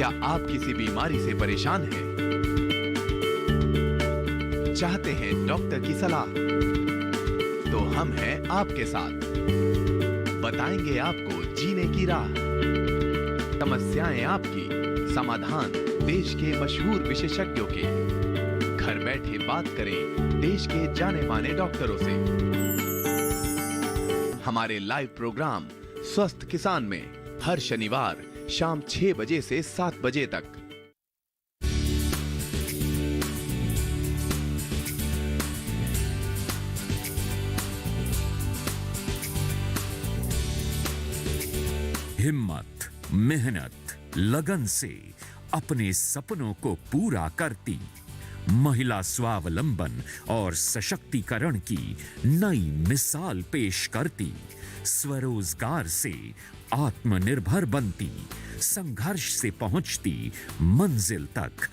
क्या आप किसी बीमारी से परेशान हैं? चाहते हैं डॉक्टर की सलाह? तो हम हैं आपके साथ। बताएंगे आपको जीने की राह। समस्याएं आपकी, समाधान देश के मशहूर विशेषज्ञों के। घर बैठे बात करें देश के जाने माने डॉक्टरों से। हमारे लाइव प्रोग्राम स्वस्थ किसान में हर शनिवार शाम 6 बजे से 7 बजे तक। हिम्मत, मेहनत, लगन से अपने सपनों को पूरा करती, महिला स्वावलंबन और सशक्तिकरण की नई मिसाल पेश करती, स्वरोजगार से आत्मनिर्भर बनती, संघर्ष से पहुंचती मंजिल तक,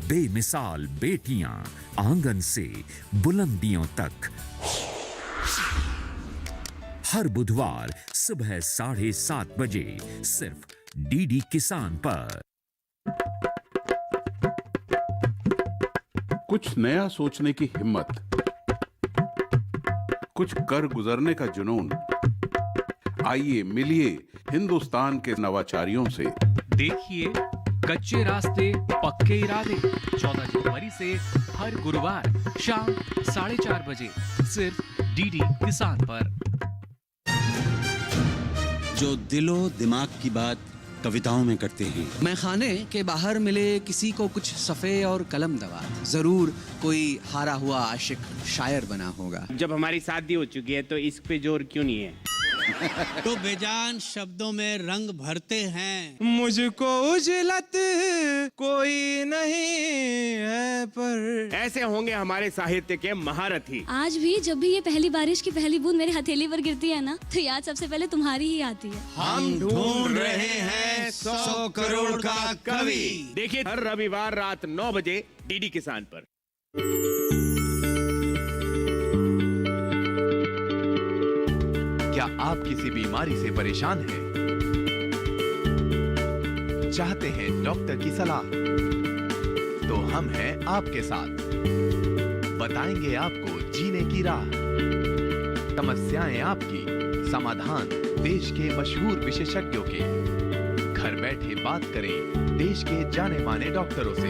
बेमिसाल बेटियां आंगन से बुलंदियों तक। हर बुधवार सुबह 7:30 बजे सिर्फ डीडी किसान पर। कुछ नया सोचने की हिम्मत, कुछ कर गुजरने का जुनून। आइए मिलिए हिंदुस्तान के नवाचारियों से। देखिए कच्चे रास्ते पक्के इरादे 14 जनवरी से हर गुरुवार शाम 4:30 बजे सिर्फ डीडी किसान पर। जो दिलो दिमाग की बात कविताओं में करते हैं। मैं खाने के बाहर मिले किसी को कुछ सफ़े और कलम दवा, जरूर कोई हारा हुआ आशिक शायर बना होगा। जब हमारी शादी हो चुकी है तो इस पे जोर क्यों नहीं है? तो बेजान शब्दों में रंग भरते हैं। मुझको उजलत कोई नहीं है पर। ऐसे होंगे हमारे साहित्य के महारथी। आज भी जब भी ये पहली बारिश की पहली बूंद मेरे हथेली पर गिरती है ना, तो याद सबसे पहले तुम्हारी ही आती है। हम ढूंढ रहे हैं 100 करोड़ का कवि। देखिए हर रविवार रात 9 बजे डीडी किसान पर। क्या आप किसी बीमारी से परेशान हैं? चाहते हैं डॉक्टर की सलाह? तो हम हैं आपके साथ। बताएंगे आपको जीने की राह। समस्याएं आपकी, समाधान देश के मशहूर विशेषज्ञों के। घर बैठे बात करें देश के जाने माने डॉक्टरों से।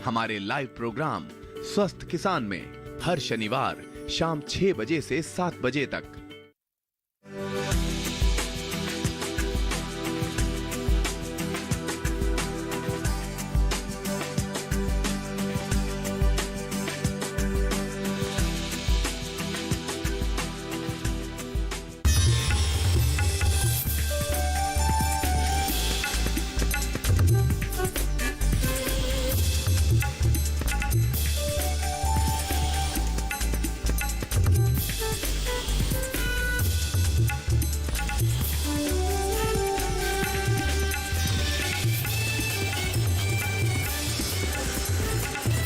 हमारे लाइव प्रोग्राम स्वस्थ किसान में हर शनिवार शाम 6 बजे से 7 बजे तक।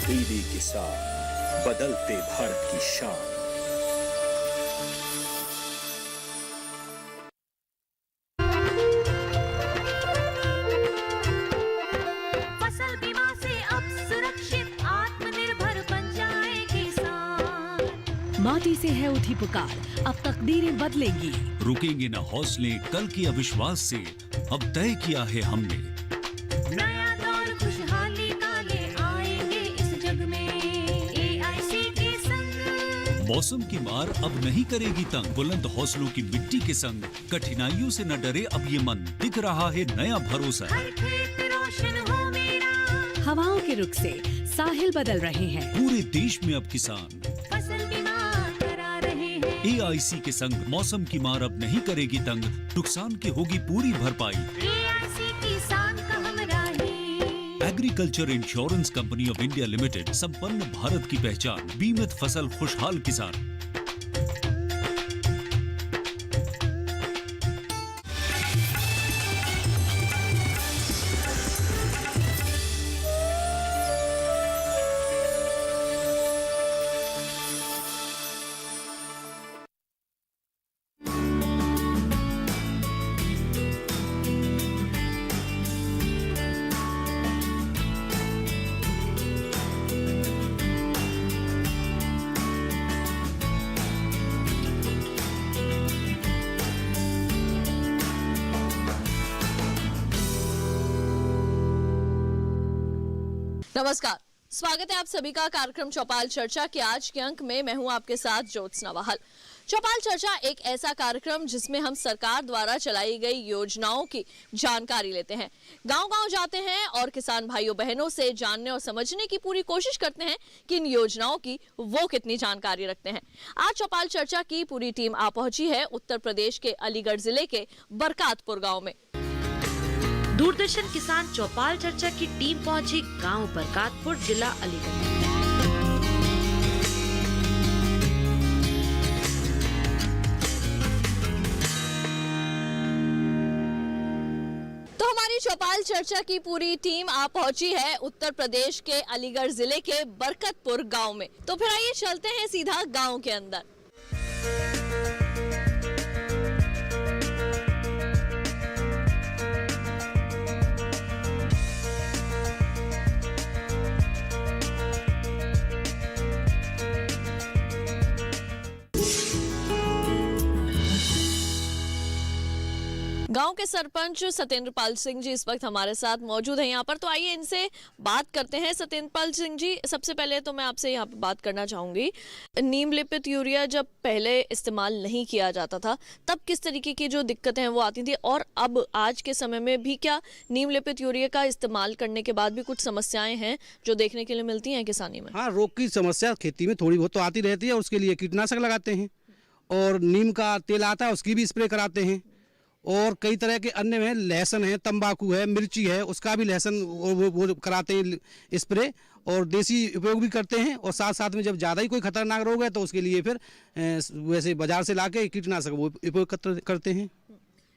डीडी किसान, बदलते भारत की शान। फसल बीमा से अब सुरक्षित आत्मनिर्भर बन जाए किसान। माटी से है उठी पुकार, अब तकदीरें बदलेंगी। रुकेंगे न हौसले कल के अविश्वास से, अब तय किया है हमने। नया दौर खुशहाली का ले आएंगे इस जग में AIC के संग। मौसम की मार अब नहीं करेगी तंग, बुलंद हौसलों की मिट्टी के संग। कठिनाइयों से न डरे अब ये मन, दिख रहा है नया भरोसा। हर खेत रोशन हो मेरा। हवाओं के रुख से साहिल बदल रहे हैं। पूरे देश में अब किसान फसल बीमा करा रहे हैं। AIC के संग मौसम की मार अब नहीं करेगी तंग, नुकसान की होगी पूरी भरपाई। AIC किसान का हमराही। Agriculture insurance company of India limited, संपन्न भारत की पहचान। बीमित फसल, खुशहाल किसान। नमस्कार, स्वागत है आप सभी का कार्यक्रम चौपाल चर्चा के आज के अंक में। मैं हूं आपके साथ ज्योत्सना वाहल। चौपाल चर्चा एक ऐसा कार्यक्रम जिसमें हम सरकार द्वारा चलाई गई योजनाओं की जानकारी लेते हैं, गांव-गांव जाते हैं और किसान भाइयों बहनों से जानने और समझने की पूरी कोशिश करते हैं कि इन योजनाओं की वो कितनी जानकारी रखते हैं। आज चौपाल चर्चा की पूरी टीम आ पहुंची है उत्तर प्रदेश के अलीगढ़ जिले के बरकातपुर गाँव में। दूरदर्शन किसान चौपाल चर्चा की टीम पहुंची गांव बरकातपुर, जिला अलीगढ़। तो हमारी चौपाल चर्चा की पूरी टीम आ पहुंची है उत्तर प्रदेश के अलीगढ़ जिले के बरकतपुर गांव में। तो फिर आइए चलते हैं सीधा गांव के अंदर। गांव के सरपंच सत्येंद्रपाल सिंह जी इस वक्त हमारे साथ मौजूद हैं यहाँ पर। तो आइए इनसे बात करते हैं। सत्येंद्रपाल सिंह जी, सबसे पहले तो मैं आपसे यहाँ पर बात करना चाहूंगी, नीम लेपित यूरिया जब पहले इस्तेमाल नहीं किया जाता था तब किस तरीके की जो दिक्कतें हैं वो आती थी, और अब आज के समय में भी क्या नीम लेपित यूरिया का इस्तेमाल करने के बाद भी कुछ समस्याएं हैं जो देखने के लिए मिलती हैं किसानी में? हाँ, रोग की समस्या खेती में थोड़ी बहुत तो आती रहती है, उसके लिए कीटनाशक लगाते हैं और नीम का तेल आता है उसकी भी स्प्रे कराते हैं, और कई तरह के अन्य में लहसुन है, तंबाकू है, मिर्ची है, उसका भी लहसुन वो कराते हैं स्प्रे, और देसी उपयोग भी करते हैं। और साथ साथ में जब ज़्यादा ही कोई खतरनाक रोग है तो उसके लिए फिर वैसे बाजार से लाके कीटनाशक वो उपयोग करते हैं।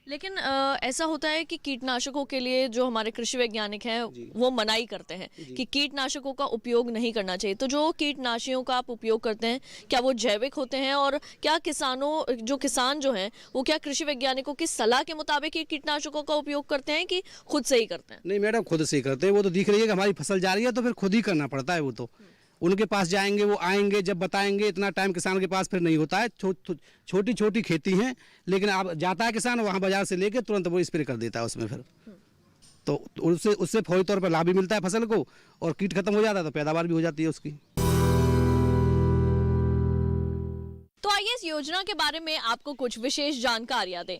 लेकिन ऐसा होता है कि कीटनाशकों के लिए जो हमारे कृषि वैज्ञानिक हैं वो मनाही करते हैं कि कीटनाशकों का उपयोग नहीं करना चाहिए। तो जो कीटनाशियों का आप उपयोग करते हैं क्या वो जैविक होते हैं, और क्या किसान जो हैं वो क्या कृषि वैज्ञानिकों की सलाह के मुताबिक ही कीटनाशकों का उपयोग करते हैं कि खुद से ही करते हैं? नहीं मैडम, खुद से ही करते हैं। वो तो दिख रही है कि हमारी फसल जा रही है तो फिर खुद ही करना पड़ता है। वो तो उनके पास जाएंगे, वो आएंगे जब बताएंगे, इतना टाइम किसान के पास फिर नहीं होता है। छोटी छोटी खेती है, लेकिन आप जाता है किसान वहाँ बाजार से लेके तुरंत वो स्प्रे कर देता है उसमें, फिर तो उससे फौरी तौर पर लाभ भी मिलता है फसल को, और कीट खत्म हो जाता है तो पैदावार भी हो जाती है उसकी। तो आइए इस योजना के बारे में आपको कुछ विशेष जानकारियां दें।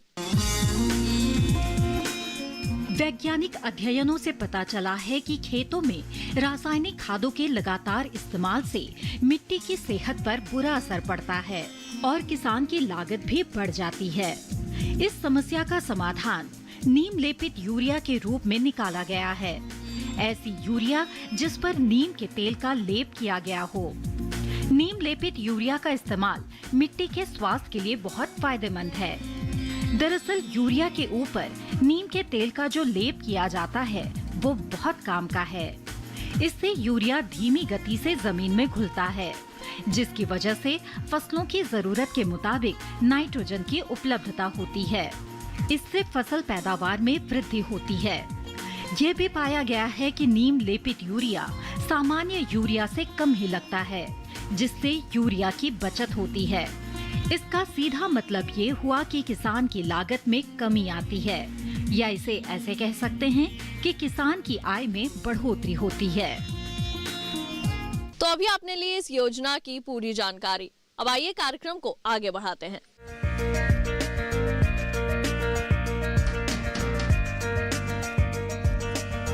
वैज्ञानिक अध्ययनों से पता चला है कि खेतों में रासायनिक खादों के लगातार इस्तेमाल से मिट्टी की सेहत पर बुरा असर पड़ता है और किसान की लागत भी बढ़ जाती है। इस समस्या का समाधान नीम लेपित यूरिया के रूप में निकाला गया है। ऐसी यूरिया जिस पर नीम के तेल का लेप किया गया हो। नीम लेपित यूरिया का इस्तेमाल मिट्टी के स्वास्थ्य के लिए बहुत फायदेमंद है। दरअसल यूरिया के ऊपर नीम के तेल का जो लेप किया जाता है वो बहुत काम का है। इससे यूरिया धीमी गति से जमीन में घुलता है, जिसकी वजह से फसलों की जरूरत के मुताबिक नाइट्रोजन की उपलब्धता होती है। इससे फसल पैदावार में वृद्धि होती है। ये भी पाया गया है कि नीम लेपित यूरिया सामान्य यूरिया से कम ही लगता है, जिससे यूरिया की बचत होती है। इसका सीधा मतलब ये हुआ कि किसान की लागत में कमी आती है, या इसे ऐसे कह सकते हैं कि किसान की आय में बढ़ोतरी होती है। तो अभी आपने ली इस योजना की पूरी जानकारी। अब आइए कार्यक्रम को आगे बढ़ाते हैं।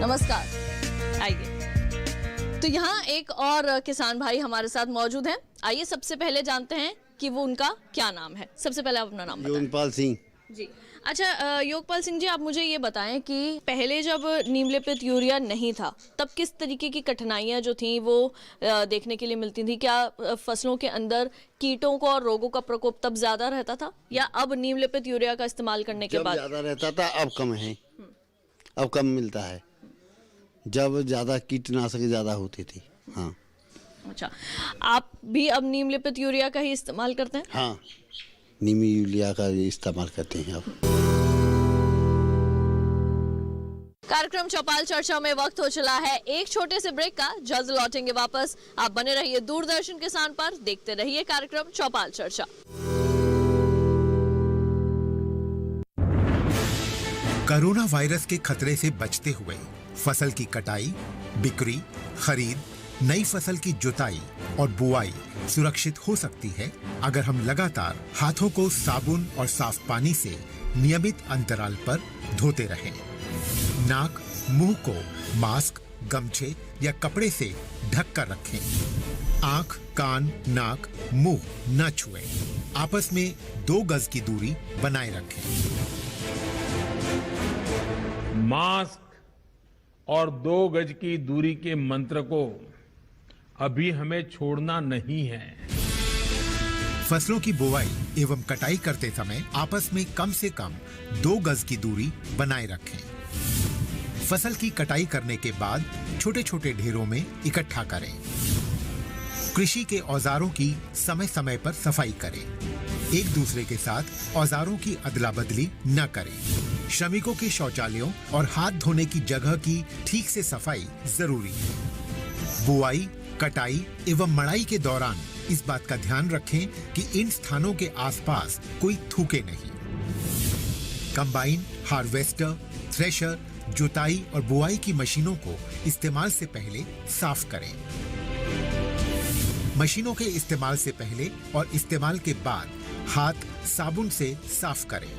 नमस्कार, आइए। तो यहाँ एक और किसान भाई हमारे साथ मौजूद हैं। आइए सबसे पहले जानते हैं कि वो उनका क्या नाम है। सबसे पहले आप अपना नाम बताएं। योगपाल सिंह जी। अच्छा योगपाल सिंह जी, आप मुझे ये बताएं कि पहले जब नीम लेपित यूरिया नहीं था तब किस तरीके की कठिनाइयां जो थी वो देखने के लिए मिलती थी? क्या फसलों के अंदर कीटों को और रोगों का प्रकोप तब ज्यादा रहता था, या अब नीम लेपित यूरिया का इस्तेमाल करने के बाद ज्यादा रहता था? अब कम है, अब कम मिलता है। जब ज्यादा कीटनाशक ज्यादा होती थी। हाँ। अच्छा, आप भी अब नीम लेपित यूरिया का ही इस्तेमाल करते हैं? हाँ, नीम यूरिया का इस्तेमाल करते हैं अब। कार्यक्रम चौपाल चर्चा में वक्त हो चला है एक छोटे से ब्रेक का। जल्द लौटेंगे वापस। आप बने रहिए दूरदर्शन किसान पर, देखते रहिए कार्यक्रम चौपाल चर्चा। कोरोना वायरस के खतरे से बचते हुए फसल की कटाई, बिक्री, खरीद, नई फसल की जुताई और बुआई सुरक्षित हो सकती है अगर हम लगातार हाथों को साबुन और साफ पानी से नियमित अंतराल पर धोते रहें। नाक, मुंह को मास्क, गमछे या कपड़े से ढक कर रखें। आंख, कान, नाक, मुंह न छुएं। आपस में 2 गज की दूरी बनाए रखें। मास्क और 2 गज की दूरी के मंत्र को अभी हमें छोड़ना नहीं है। फसलों की बुवाई एवं कटाई करते समय आपस में कम से कम 2 गज की दूरी बनाए रखें। फसल की कटाई करने के बाद छोटे छोटे ढेरों में इकट्ठा करें। कृषि के औजारों की समय समय पर सफाई करें। एक दूसरे के साथ औजारों की अदला बदली न करें। श्रमिकों के शौचालयों और हाथ धोने की जगह की ठीक से सफाई जरूरी है। बुआई, कटाई एवं मड़ाई के दौरान इस बात का ध्यान रखें कि इन स्थानों के आसपास कोई थूके नहीं। कंबाइन, हार्वेस्टर, थ्रेशर, जुताई और बुआई की मशीनों को इस्तेमाल से पहले साफ करें। मशीनों के इस्तेमाल से पहले और इस्तेमाल के बाद हाथ साबुन से साफ करें।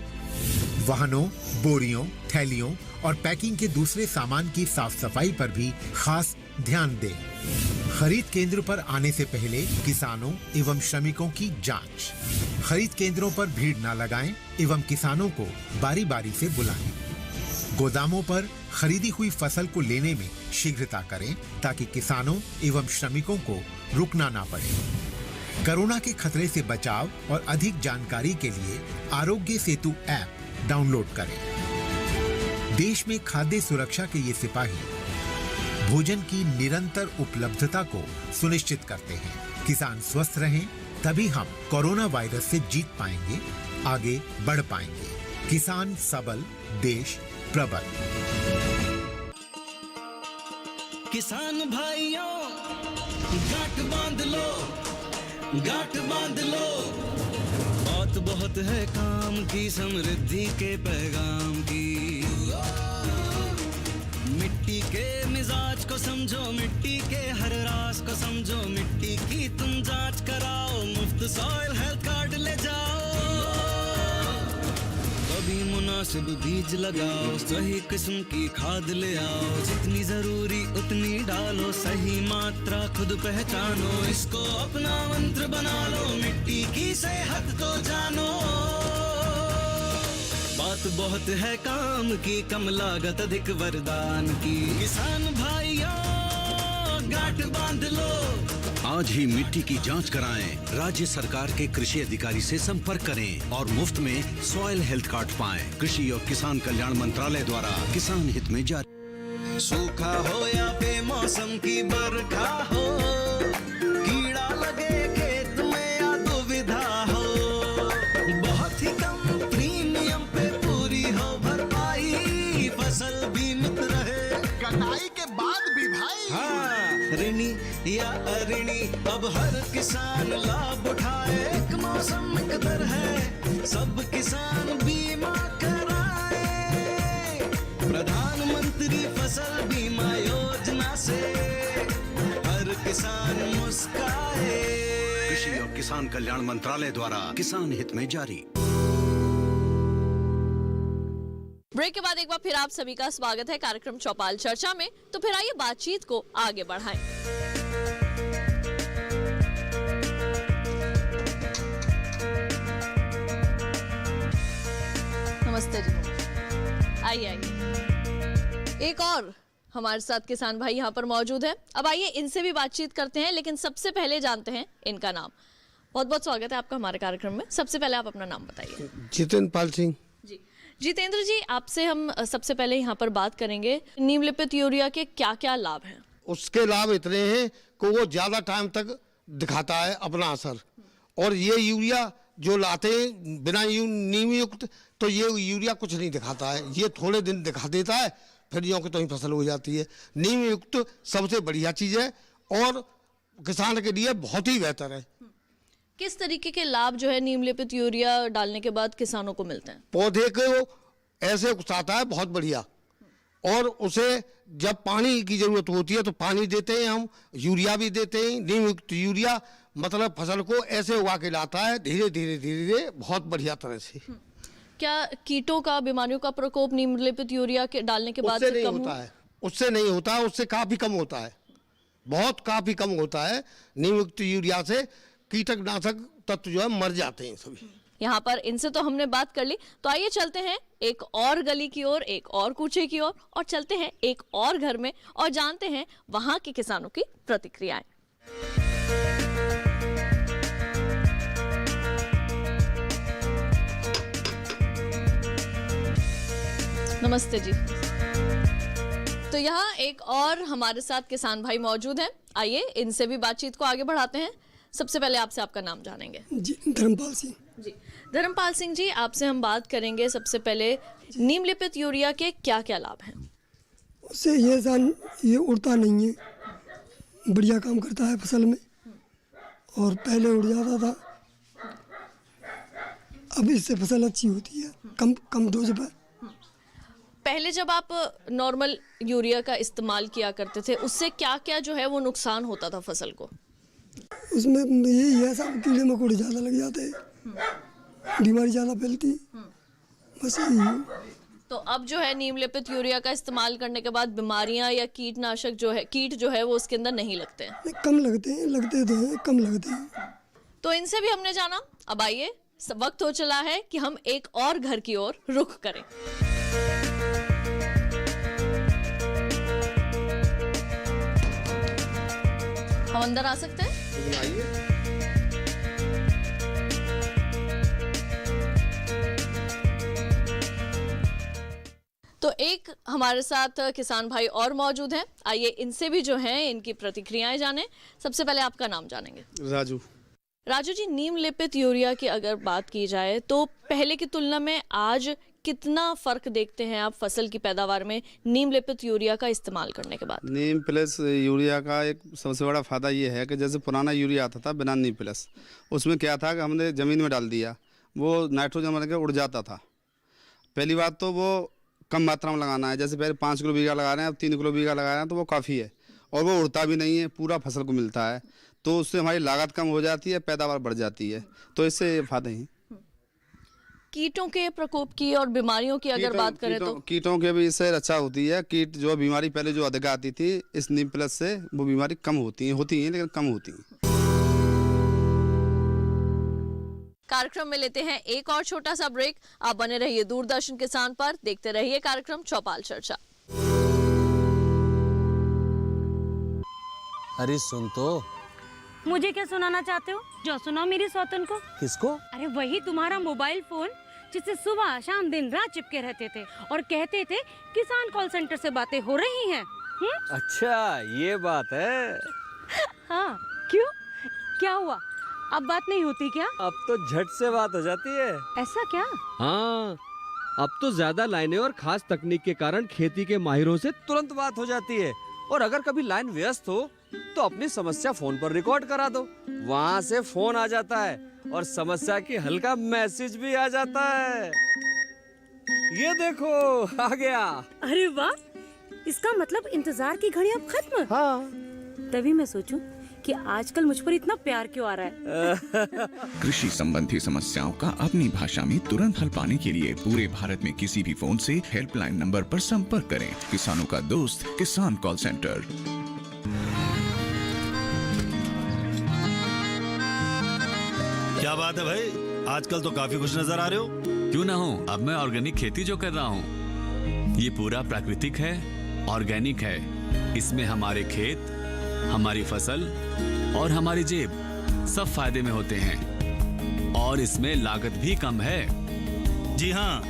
वाहनों, बोरियों, थैलियों और पैकिंग के दूसरे सामान की साफ सफाई पर भी खास ध्यान दें। खरीद केंद्र पर आने से पहले किसानों एवं श्रमिकों की जांच। खरीद केंद्रों पर भीड़ न लगाएं एवं किसानों को बारी बारी से बुलाएं। गोदामों पर खरीदी हुई फसल को लेने में शीघ्रता करें ताकि किसानों एवं श्रमिकों को रुकना ना पड़े। कोरोना के खतरे से बचाव और अधिक जानकारी के लिए आरोग्य सेतु ऐप डाउनलोड करें। देश में खाद्य सुरक्षा के ये सिपाही भोजन की निरंतर उपलब्धता को सुनिश्चित करते हैं। किसान स्वस्थ रहें तभी हम कोरोना वायरस से जीत पाएंगे, आगे बढ़ पाएंगे। किसान सबल, देश प्रबल। किसान भाइयों गांठ बांध लो, गांठ बांध लो। बात बहुत है काम की, समृद्धि के पैगाम की। मिट्टी के मिजाज को समझो, मिट्टी के हर राज को समझो। मिट्टी की तुम जांच कराओ, मुफ्त सॉइल हेल्थ कार्ड ले जाओ। कभी मुनासिब बीज लगाओ, सही किस्म की खाद ले आओ। जितनी जरूरी उतनी डालो, सही मात्रा खुद पहचानो। इसको अपना मंत्र बना लो, मिट्टी की सेहत को जानो। बात बहुत है काम की, कम लागत अधिक वरदान की। किसान भाइयों गांठ बांध लो। आज ही मिट्टी की जांच कराएं। राज्य सरकार के कृषि अधिकारी से संपर्क करें और मुफ्त में सॉइल हेल्थ कार्ड पाएं। कृषि और किसान कल्याण मंत्रालय द्वारा किसान हित में जारी। सूखा हो या बेमौसम की बरखा हो, कीड़ा लगे खेत में या दुविधा हो, बहुत ही कम प्रीमियम पे पूरी हो भरपाई, फसल बीमित रहे। कटाई के बाद भी भाई, हाँ, ऋणी या अऋणी अब हर किसान लाभ उठाए। एक मौसम एक दर है, सब किसान बीमा कराए। प्रधानमंत्री फसल बीमा योजना से हर किसान मुस्काए। कृषि और किसान कल्याण मंत्रालय द्वारा किसान हित में जारी। ब्रेक के बाद एक बार फिर आप सभी का स्वागत है कार्यक्रम चौपाल चर्चा में। तो फिर आइए बातचीत को आगे बढ़ाएं। नमस्ते जी, आइए आइए। एक और हमारे साथ किसान भाई यहाँ पर मौजूद है। अब आइए इनसे भी बातचीत करते हैं, लेकिन सबसे पहले जानते हैं इनका नाम। बहुत बहुत स्वागत है आपका हमारे कार्यक्रम में। सबसे पहले आप अपना नाम बताइए। जितेंद्र पाल सिंह। जी जितेंद्र जी, आपसे हम सबसे पहले यहाँ पर बात करेंगे नीम लेपित यूरिया के क्या क्या लाभ हैं। उसके लाभ इतने हैं कि वो ज़्यादा टाइम तक दिखाता है अपना असर। और ये यूरिया जो लाते हैं बिना नीम युक्त, तो ये यूरिया कुछ नहीं दिखाता है। ये थोड़े दिन दिखा देता है, फिर यों की तो ही फसल हो जाती है। नीम युक्त सबसे बढ़िया चीज़ है और किसान के लिए बहुत ही बेहतर है। किस तरीके के लाभ जो है नीम लेपित यूरिया डालने के बाद किसानों को मिलते हैं? पौधे को ऐसे उकसाता है बहुत बढ़िया, और उसे जब पानी की जरूरत होती है तो पानी देते हैं हम, यूरिया भी देते हैं, नीम युक्त यूरिया, मतलब फसल को ऐसे उगा के लाता है धीरे धीरे धीरे धीरे बहुत बढ़िया तरह से। क्या कीटों का, बीमारियों का प्रकोप नीम लेपित यूरिया के डालने के बाद उससे से नहीं कम होता है, उससे नहीं होता है, उससे काफी कम होता है, बहुत काफी कम होता है। नीम युक्त यूरिया से कीटनाशक तत्व जो है मर जाते हैं सभी। यहाँ पर इनसे तो हमने बात कर ली, तो आइए चलते हैं एक और गली की ओर, एक और कूचे की ओर, और चलते हैं एक और घर में और जानते हैं वहां के किसानों की प्रतिक्रियाएं। नमस्ते जी। तो यहाँ एक और हमारे साथ किसान भाई मौजूद हैं, आइए इनसे भी बातचीत को आगे बढ़ाते हैं। सबसे पहले आपसे आपका नाम जानेंगे। जी, धर्मपाल सिंह। जी, धर्मपाल सिंह जी, आपसे हम बात करेंगे सबसे पहले नीम लेपित यूरिया के क्या क्या लाभ हैं? उससे ये उड़ता नहीं है, बढ़िया काम करता है फसल में, और पहले उड़ जाता था, अब इससे फसल अच्छी होती है, कम डोज पर। पहले जब आप नॉर्मल यूरिया का इस्तेमाल किया करते थे, उससे क्या क्या जो है वो नुकसान होता था फसल को? उसमें यही है, सब कीड़े मकोड़े ज़्यादा लग जाते हैं, बीमारी ज़्यादा फैलती, बस यही है। तो अब जो है नीम लेपित यूरिया का इस्तेमाल करने के बाद बीमारियां या कीटनाशक जो है, कीट जो है वो उसके अंदर नहीं लगते हैं? कम लगते हैं, लगते तो हैं, कम लगते हैं। तो इनसे भी हमने जाना। अब आइए, वक्त हो चला है कि हम एक और घर की ओर रुख करें। हम अंदर आ सकते हैं? तो एक हमारे साथ किसान भाई और मौजूद हैं, आइए इनसे भी जो हैं इनकी प्रतिक्रियाएं जानें। सबसे पहले आपका नाम जानेंगे। राजू। राजू जी, नीम लेपित यूरिया की अगर बात की जाए तो पहले की तुलना में आज कितना फर्क देखते हैं आप फसल की पैदावार में नीम लेपित यूरिया का इस्तेमाल करने के बाद? नीम प्लस यूरिया का एक सबसे बड़ा फायदा ये है कि जैसे पुराना यूरिया आता था बिना नीम प्लस, उसमें क्या था कि हमने ज़मीन में डाल दिया, वो नाइट्रोजन बन के उड़ जाता था। पहली बात तो वो कम मात्रा में लगाना है, जैसे पहले 5 किलो बीघा लगा रहे हैं, अब 3 किलो बीघा लगा रहे हैं, तो वो काफ़ी है, और वो उड़ता भी नहीं है, पूरा फसल को मिलता है, तो उससे हमारी लागत कम हो जाती है, पैदावार बढ़ जाती है, तो इससे ये फायदे हैं। कीटों के प्रकोप की और बीमारियों की अगर बात करें तो कीटों के भी इससे रक्षा होती है। कीट जो बीमारी पहले जो अधिक आती थी, इस नीम प्लस से वो बीमारी कम होती हैं लेकिन कम होती हैं। कार्यक्रम में लेते हैं एक और छोटा सा ब्रेक। आप बने रहिए दूरदर्शन किसान पर, देखते रहिए कार्यक्रम चौपाल चर्चा। अरे सुन तो। मुझे क्या सुनाना चाहते हो? जो सुनाओ मेरी सौतन को। किसको? अरे वही तुम्हारा मोबाइल फोन जिससे सुबह शाम दिन रात चिपके रहते थे और कहते थे किसान कॉल सेंटर से बातें हो रही हैं। अच्छा ये बात है। हाँ, क्यों, क्या हुआ? अब बात नहीं होती क्या? अब तो झट से बात हो जाती है। ऐसा क्या? हाँ, अब तो ज्यादा लाइनें और खास तकनीक के कारण खेती के माहिरों से तुरंत बात हो जाती है। और अगर कभी लाइन व्यस्त हो तो अपनी समस्या फोन पर रिकॉर्ड करा दो, वहाँ से फोन आ जाता है और समस्या की हल का मैसेज भी आ जाता है। ये देखो आ गया। अरे वाह, इसका मतलब इंतजार की घड़ी अब खत्म। हाँ। तभी मैं सोचूं कि आजकल मुझ पर इतना प्यार क्यों आ रहा है। कृषि संबंधी समस्याओं का अपनी भाषा में तुरंत हल पाने के लिए पूरे भारत में किसी भी फोन से हेल्पलाइन नंबर पर संपर्क करें। किसानों का दोस्त किसान कॉल सेंटर। क्या बात है भाई, आजकल तो काफी खुश नजर आ रहे हो। क्यों ना हो, अब मैं ऑर्गेनिक खेती जो कर रहा हूँ ये पूरा प्राकृतिक है, ऑर्गेनिक है। इसमें हमारे खेत, हमारी फसल और हमारी जेब सब फायदे में होते हैं और इसमें लागत भी कम है। जी हाँ,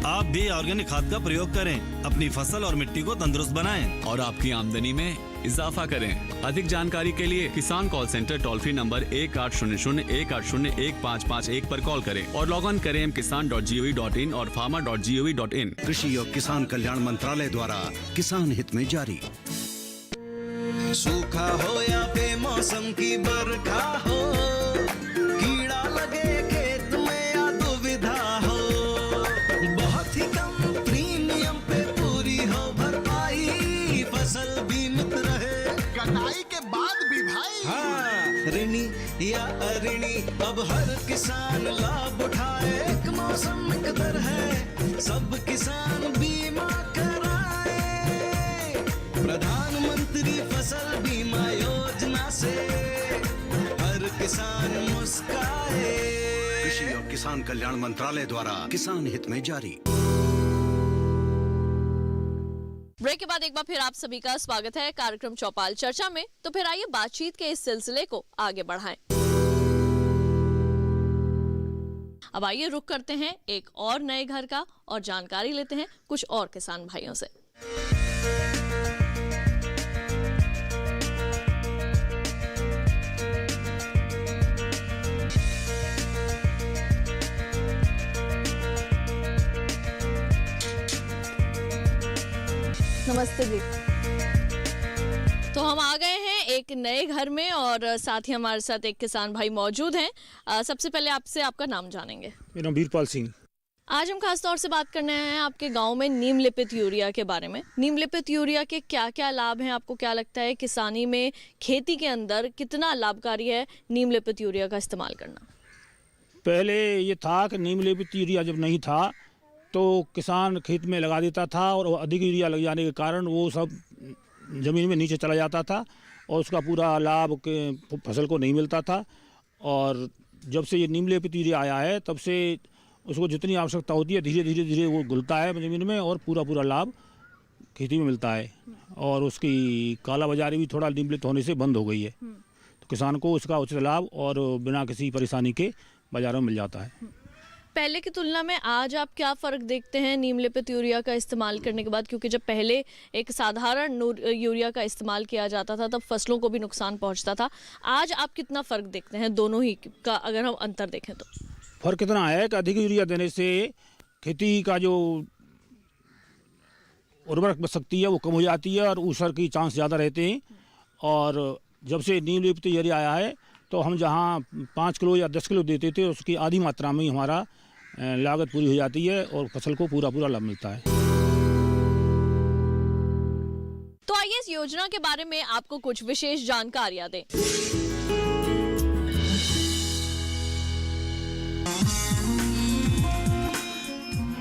आप भी ऑर्गेनिक खाद का प्रयोग करें, अपनी फसल और मिट्टी को तंदुरुस्त बनाएं और आपकी आमदनी में इजाफा करें। अधिक जानकारी के लिए किसान call centre toll free number 1800-180-1551 पर कॉल करें और लॉग ऑन करें kisan.gov.in और farmer.gov.in। कृषि और किसान कल्याण मंत्रालय द्वारा किसान हित में जारी। सूखा हो या बेमौसम की बरखा हो, कीड़ा लगे खेत में या दुविधा हो, बहुत ही कम प्रीमियम पे पूरी हो भरपाई। अब हर किसान लाभ उठाए, एक मौसम एक दर है, सब किसान बीमा कराए। प्रधानमंत्री फसल बीमा योजना से हर किसान मुस्काए। कृषि और किसान कल्याण मंत्रालय द्वारा किसान हित में जारी। ब्रेक के बाद एक बार फिर आप सभी का स्वागत है कार्यक्रम चौपाल चर्चा में। तो फिर आइए बातचीत के इस सिलसिले को आगे बढ़ाएं। अब आइए रुक करते हैं एक और नए घर का और जानकारी लेते हैं कुछ और किसान भाइयों से। नमस्ते जी। तो हम आ गए हैं एक नए घर में और साथ ही हमारे साथ एक किसान भाई मौजूद हैं। सबसे पहले आपसे आपका नाम जानेंगे। मेरा नाम वीरपाल सिंह। आज हम खास तौर से बात करने आए हैं आपके गांव में नीम लेपित यूरिया के बारे में। नीम लेपित यूरिया के क्या क्या लाभ हैं, आपको क्या लगता है किसानी में, खेती के अंदर कितना लाभकारी है नीम लेपित यूरिया का इस्तेमाल करना? पहले ये था कि नीम लेपित यूरिया जब नहीं था तो किसान खेत में लगा देता था और अधिक यूरिया लग जाने के कारण वो सब ज़मीन में नीचे चला जाता था और उसका पूरा लाभ के फसल को नहीं मिलता था। और जब से ये नीम लेपित यूरिया आया है तब से उसको जितनी आवश्यकता होती है धीरे धीरे धीरे वो घुलता है ज़मीन में और पूरा लाभ खेती में मिलता है। और उसकी काला बाजारी भी थोड़ा नीम लेपित होने से बंद हो गई है, तो किसान को उसका उचित लाभ और बिना किसी परेशानी के बाज़ारों में मिल जाता है। पहले की तुलना में आज आप क्या फ़र्क देखते हैं नीम लेपित यूरिया का इस्तेमाल करने के बाद? क्योंकि जब पहले एक साधारण यूरिया का इस्तेमाल किया जाता था तब फसलों को भी नुकसान पहुंचता था। आज आप कितना फ़र्क देखते हैं दोनों ही का, अगर हम अंतर देखें तो? फ़र्क इतना है कि अधिक यूरिया देने से खेती का जो उर्वरक शक्ति है वो कम हो जाती है और ऊसर की चांस ज़्यादा रहते हैं। और जब से नीम लेपित यूरिया आया है तो हम जहाँ 5 किलो या 10 किलो देते थे उसकी आधी मात्रा में ही हमारा लागत पूरी हो जाती है और फसल को पूरा लाभ मिलता है। तो आइए इस योजना के बारे में आपको कुछ विशेष जानकारियां दें।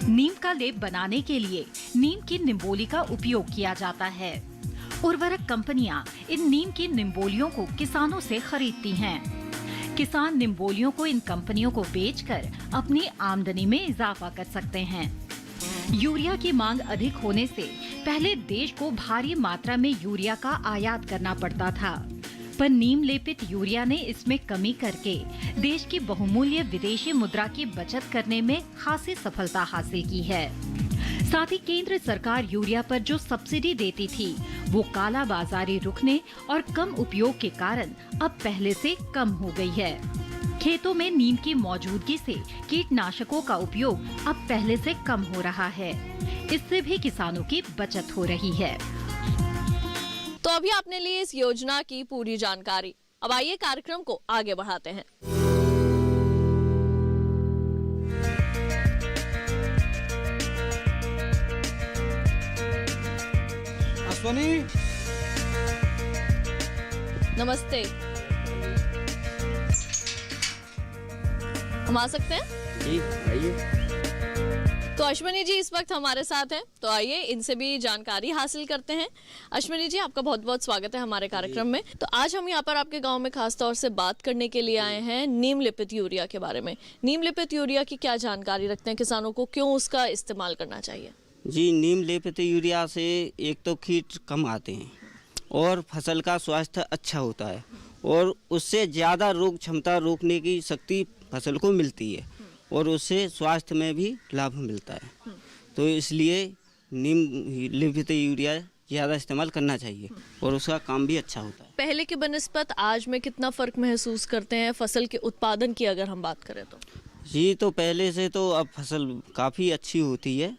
नीम का लेप बनाने के लिए नीम की निम्बोली का उपयोग किया जाता है। उर्वरक कंपनियां इन नीम की निम्बोलियों को किसानों से खरीदती हैं। किसान निम्बोलियों को इन कंपनियों को बेचकर अपनी आमदनी में इजाफा कर सकते हैं। यूरिया की मांग अधिक होने से पहले देश को भारी मात्रा में यूरिया का आयात करना पड़ता था, पर नीम लेपित यूरिया ने इसमें कमी करके देश की बहुमूल्य विदेशी मुद्रा की बचत करने में खासी सफलता हासिल की है। साथ ही केंद्र सरकार यूरिया पर जो सब्सिडी देती थी वो काला बाजारी रुकने और कम उपयोग के कारण अब पहले से कम हो गई है। खेतों में नीम की मौजूदगी से कीटनाशकों का उपयोग अब पहले से कम हो रहा है। इससे भी किसानों की बचत हो रही है। तो अभी आपने ली इस योजना की पूरी जानकारी। अब आइए कार्यक्रम को आगे बढ़ाते हैं। अश्वनी, नमस्ते, हम आ सकते हैं? जी आइए। तो अश्विनी जी इस वक्त हमारे साथ हैं, तो आइए इनसे भी जानकारी हासिल करते हैं। अश्विनी जी, आपका बहुत बहुत स्वागत है हमारे कार्यक्रम में। तो आज हम यहाँ पर आपके गांव में खास तौर से बात करने के लिए आए हैं नीम लेपित यूरिया के बारे में। नीम लेपित यूरिया की क्या जानकारी रखते हैं, किसानों को क्यों उसका इस्तेमाल करना चाहिए? जी, नीम लेपित यूरिया से एक तो कीट कम आते हैं और फसल का स्वास्थ्य अच्छा होता है और उससे ज़्यादा रोग क्षमता रोकने की शक्ति फसल को मिलती है और उससे स्वास्थ्य में भी लाभ मिलता है। तो इसलिए नीम लेपित यूरिया ज़्यादा इस्तेमाल करना चाहिए और उसका काम भी अच्छा होता है। पहले के बनस्पत आज में कितना फ़र्क महसूस करते हैं फसल के उत्पादन की अगर हम बात करें तो? जी, तो पहले से तो अब फसल काफ़ी अच्छी होती है।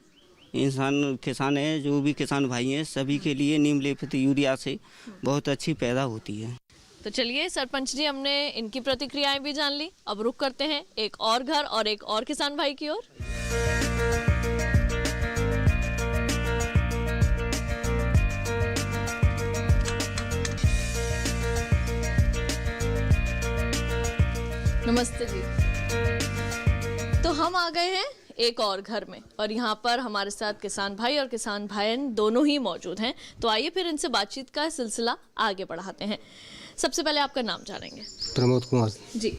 किसान है, जो भी किसान भाई हैं, सभी के लिए नीम लेपित यूरिया से बहुत अच्छी पैदा होती है। तो चलिए सरपंच जी, हमने इनकी प्रतिक्रियाएं भी जान ली। अब रुक करते हैं एक और घर और एक और किसान भाई की ओर। नमस्ते जी। तो हम आ गए हैं एक और घर में और यहाँ पर हमारे साथ किसान भाई और किसान बहन दोनों ही मौजूद हैं। तो आइए फिर इनसे बातचीत का सिलसिला आगे बढ़ाते हैं। सबसे पहले आपका नाम जानेंगे। प्रमोद कुमार जी।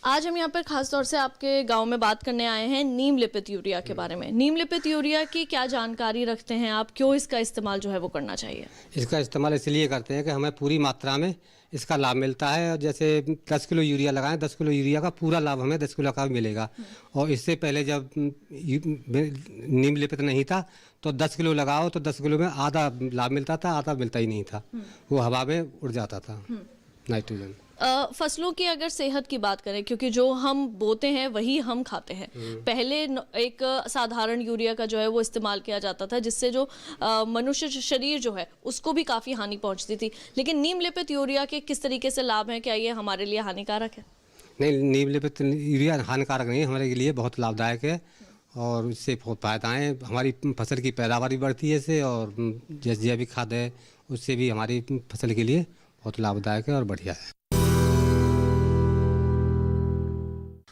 आज हम यहाँ पर खास तौर से आपके गांव में बात करने आए हैं नीम लेपित यूरिया के बारे में। नीम लेपित यूरिया की क्या जानकारी रखते हैं आप, क्यों इसका इस्तेमाल जो है वो करना चाहिए? इसका इस्तेमाल इसलिए करते हैं कि हमें पूरी मात्रा में इसका लाभ मिलता है। और जैसे 10 किलो यूरिया लगाएं, 10 किलो यूरिया का पूरा लाभ हमें 10 किलो का मिलेगा। और इससे पहले जब नीम लेपित नहीं था तो 10 किलो लगाओ तो 10 किलो में आधा लाभ मिलता था, आधा मिलता ही नहीं था, वो हवा में उड़ जाता था नाइट्रोजन। फसलों की अगर सेहत की बात करें, क्योंकि जो हम बोते हैं वही हम खाते हैं, पहले एक साधारण यूरिया का जो है वो इस्तेमाल किया जाता था जिससे जो मनुष्य शरीर जो है उसको भी काफ़ी हानि पहुंचती थी। लेकिन नीम लेपित यूरिया के किस तरीके से लाभ हैं, क्या ये हमारे लिए हानिकारक है? नहीं, नीम लेपित यूरिया हानिकारक नहीं है, हमारे लिए बहुत लाभदायक है और इससे बहुत फायदाएँ। हमारी फसल की पैदावार भी बढ़ती है इससे, और जैसे जैविक खाद है उससे भी हमारी फसल के लिए बहुत लाभदायक है और बढ़िया है।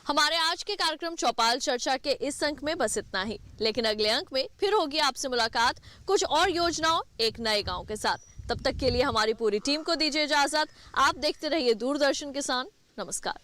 हमारे आज के कार्यक्रम चौपाल चर्चा के इस अंक में बस इतना ही, लेकिन अगले अंक में फिर होगी आपसे मुलाकात कुछ और योजनाओं एक नए गांव के साथ। तब तक के लिए हमारी पूरी टीम को दीजिए इजाजत। आप देखते रहिए दूरदर्शन किसान। नमस्कार।